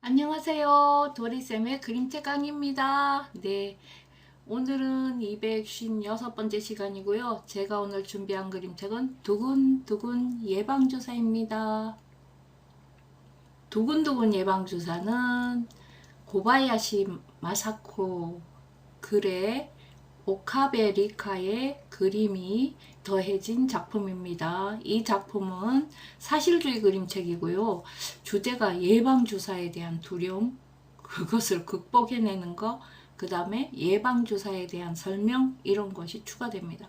안녕하세요. 도리쌤의 그림책 강의입니다. 네, 오늘은 256번째 시간이고요. 제가 오늘 준비한 그림책은 두근두근 예방주사입니다. 두근두근 예방주사는 고바야시 마사코 글의 오카베 리카의 그림이 더해진 작품입니다. 이 작품은 사실주의 그림책이고요. 주제가 예방주사에 대한 두려움, 그것을 극복해내는 것, 그 다음에 예방주사에 대한 설명, 이런 것이 추가됩니다.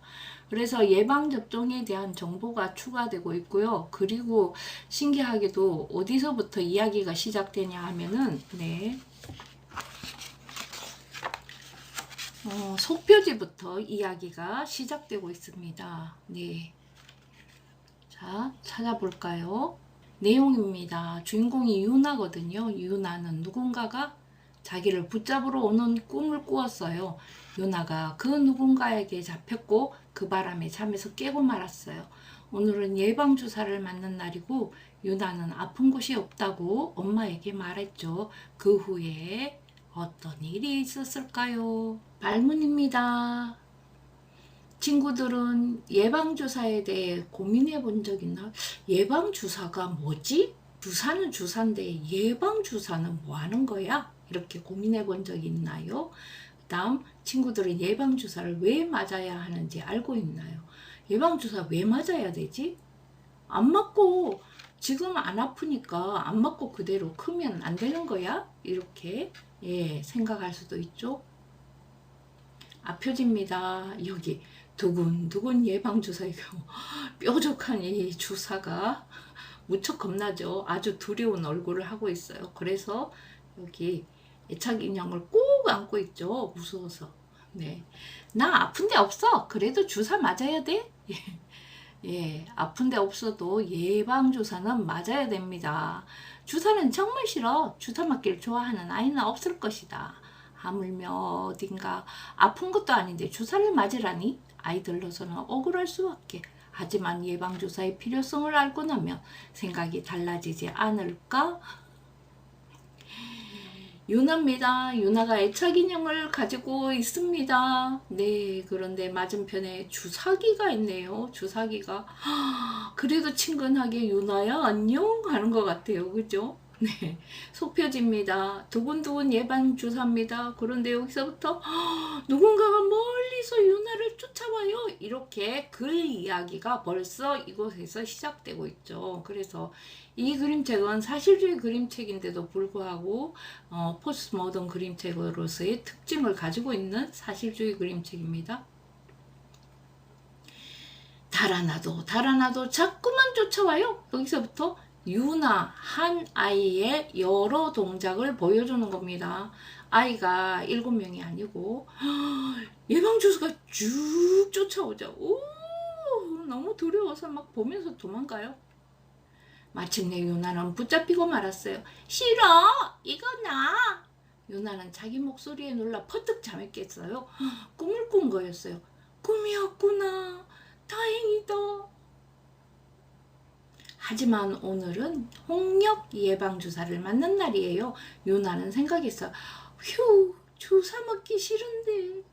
그래서 예방접종에 대한 정보가 추가되고 있고요. 그리고 신기하게도 어디서부터 이야기가 시작되냐 하면은, 속표지부터 이야기가 시작되고 있습니다. 네. 자, 찾아볼까요? 내용입니다. 주인공이 유나거든요. 유나는 누군가가 자기를 붙잡으러 오는 꿈을 꾸었어요. 유나가 그 누군가에게 잡혔고 그 바람에 잠에서 깨고 말았어요. 오늘은 예방주사를 맞는 날이고 유나는 아픈 곳이 없다고 엄마에게 말했죠. 그 후에 어떤 일이 있었을까요? 발문입니다. 친구들은 예방주사에 대해 고민해 본 적 있나? 예방주사가 뭐지? 주사는 주사인데 예방주사는 뭐 하는 거야? 이렇게 고민해 본 적 있나요? 다음, 친구들은 예방주사를 왜 맞아야 하는지 알고 있나요? 예방주사 왜 맞아야 되지? 안 맞고 지금 안 아프니까 안 맞고 그대로 크면 안 되는 거야? 이렇게 생각할 수도 있죠. 표지입니다. 여기 두근두근 예방주사의 경우 뾰족한 이 주사가 무척 겁나죠. 아주 두려운 얼굴을 하고 있어요. 그래서 여기 애착 인형을 꼭 안고 있죠. 무서워서. 네, 나 아픈데 없어. 그래도 주사 맞아야 돼. 아픈데 없어도 예방주사는 맞아야 됩니다. 주사는 정말 싫어. 주사 맞기를 좋아하는 아이는 없을 것이다. 하물며 어딘가 아픈 것도 아닌데 주사를 맞으라니 아이들로서는 억울할 수밖에. 하지만 예방주사의 필요성을 알고 나면 생각이 달라지지 않을까? 유나입니다. 유나가 애착 인형을 가지고 있습니다. 네, 그런데 맞은편에 주사기가 있네요. 주사기가. 그래도 친근하게 유나야 안녕 하는 것 같아요. 그죠? 네, 속표지입니다. 두근두근 예방주사입니다. 그런데 여기서부터 누군가가 멀리서 유나를 쫓아와요. 이렇게 글 이야기가 벌써 이곳에서 시작되고 있죠. 그래서 이 그림책은 사실주의 그림책인데도 불구하고 포스트 모던 그림책으로서의 특징을 가지고 있는 사실주의 그림책입니다. 달아나도 자꾸만 쫓아와요. 여기서부터 유나 한 아이의 여러 동작을 보여주는 겁니다. 아이가 7명이 아니고 예방주사가 쭉 쫓아오죠. 오, 너무 두려워서 막 보면서 도망가요. 마침내 유나는 붙잡히고 말았어요. 싫어, 이거 나. 유나는 자기 목소리에 놀라 퍼뜩 잠에 깼어요. 꿈을 꾼 거였어요. 꿈이었구나. 다행이다. 하지만 오늘은 홍역 예방주사를 맞는 날이에요. 유나는 생각했어요. 휴, 주사 맞기 싫은데.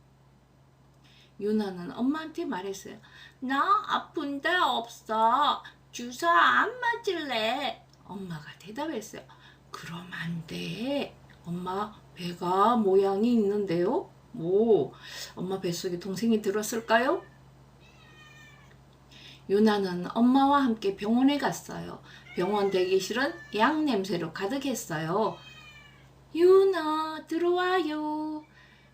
유나는 엄마한테 말했어요. 나 아픈 데 없어. 주사 안 맞을래. 엄마가 대답했어요. 그럼 안 돼. 엄마 배가 모양이 있는데요. 뭐, 엄마 뱃속에 동생이 들었을까요? 유나는 엄마와 함께 병원에 갔어요. 병원 대기실은 약 냄새로 가득했어요. 유나, 들어와요.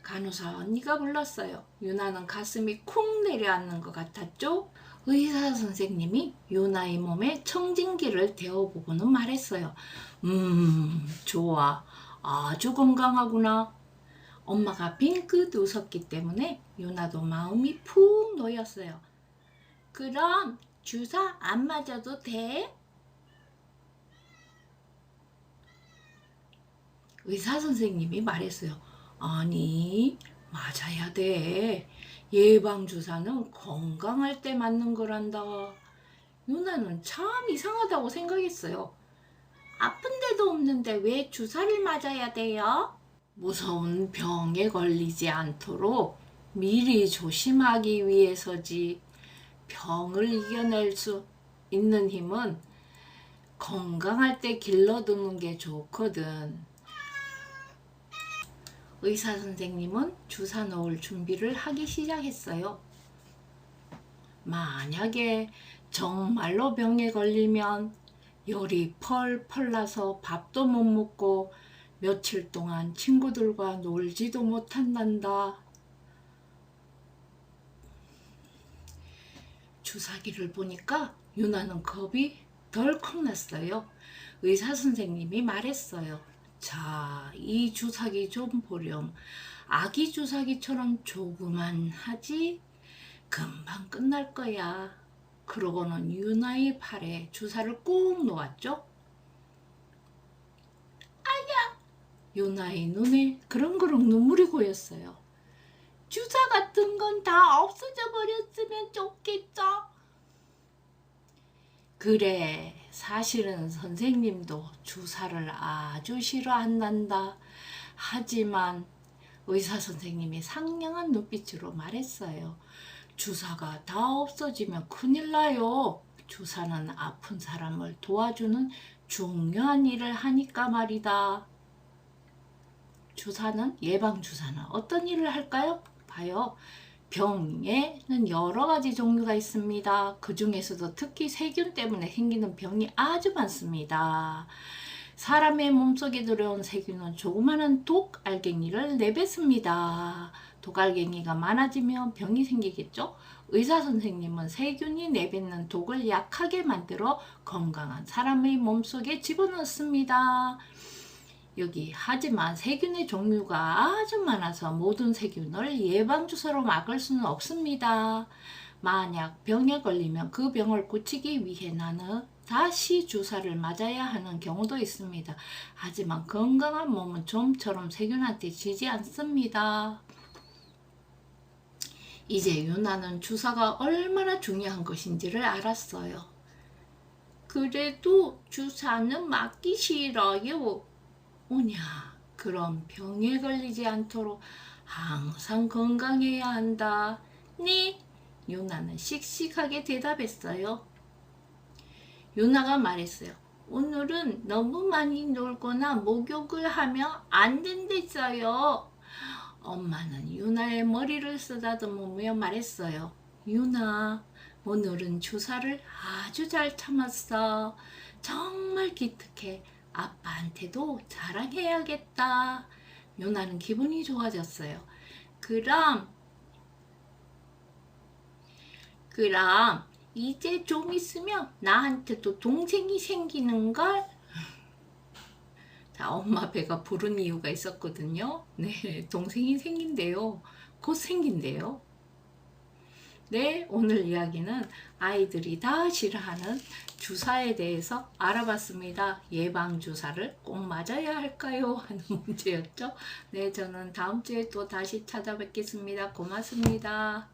간호사 언니가 불렀어요. 유나는 가슴이 쿵 내려앉는 것 같았죠? 의사 선생님이 유나의 몸에 청진기를 대어보고는 말했어요. 좋아. 아주 건강하구나. 엄마가 빙긋 웃었기 때문에 유나도 마음이 푹 놓였어요. 그럼 주사 안 맞아도 돼? 의사 선생님이 말했어요. 아니, 맞아야 돼. 예방주사는 건강할 때 맞는 거란다. 유나는 참 이상하다고 생각했어요. 아픈데도 없는데 왜 주사를 맞아야 돼요? 무서운 병에 걸리지 않도록 미리 조심하기 위해서지. 병을 이겨낼 수 있는 힘은 건강할 때 길러두는 게 좋거든. 의사 선생님은 주사 놓을 준비를 하기 시작했어요. 만약에 정말로 병에 걸리면 열이 펄펄 나서 밥도 못 먹고 며칠 동안 친구들과 놀지도 못한단다. 주사기를 보니까 유나는 겁이 덜컥 났어요. 의사 선생님이 말했어요. 자, 이 주사기 좀 보렴. 아기 주사기처럼 조그만 하지? 금방 끝날 거야. 그러고는 유나의 팔에 주사를 꾹 놓았죠. 아야! 유나의 눈에 그렁그렁 눈물이 고였어요. 주사 같은 건 다 없어져 버렸으면 좋겠죠? 그래, 사실은 선생님도 주사를 아주 싫어한단다. 하지만 의사 선생님이 상냥한 눈빛으로 말했어요. 주사가 다 없어지면 큰일 나요. 주사는 아픈 사람을 도와주는 중요한 일을 하니까 말이다. 예방주사는 어떤 일을 할까요? 봐요. 병에는 여러 가지 종류가 있습니다. 그 중에서도 특히 세균 때문에 생기는 병이 아주 많습니다. 사람의 몸속에 들어온 세균은 조그마한 독알갱이를 내뱉습니다. 독알갱이가 많아지면 병이 생기겠죠? 의사 선생님은 세균이 내뱉는 독을 약하게 만들어 건강한 사람의 몸속에 집어넣습니다. 하지만 세균의 종류가 아주 많아서 모든 세균을 예방주사로 막을 수는 없습니다. 만약 병에 걸리면 그 병을 고치기 위해 나는 다시 주사를 맞아야 하는 경우도 있습니다. 하지만 건강한 몸은 좀처럼 세균한테 지지 않습니다. 이제 유나는 주사가 얼마나 중요한 것인지를 알았어요. 그래도 주사는 맞기 싫어요. 오냐, 그럼 병에 걸리지 않도록 항상 건강해야 한다. 네, 유나는 씩씩하게 대답했어요. 유나가 말했어요. 오늘은 너무 많이 놀거나 목욕을 하면 안 된댔어요. 엄마는 유나의 머리를 쓰다듬으며 말했어요. 유나, 오늘은 주사를 아주 잘 참았어. 정말 기특해. 아빠한테도 자랑해야겠다. 유나는 기분이 좋아졌어요. 그럼 이제 좀 있으면 나한테도 동생이 생기는걸? 자, 엄마 배가 부른 이유가 있었거든요. 네, 동생이 생긴대요. 곧 생긴대요. 네, 오늘 이야기는 아이들이 다 싫어하는 주사에 대해서 알아봤습니다. 예방주사를 꼭 맞아야 할까요? 하는 문제였죠. 네, 저는 다음 주에 또 다시 찾아뵙겠습니다. 고맙습니다.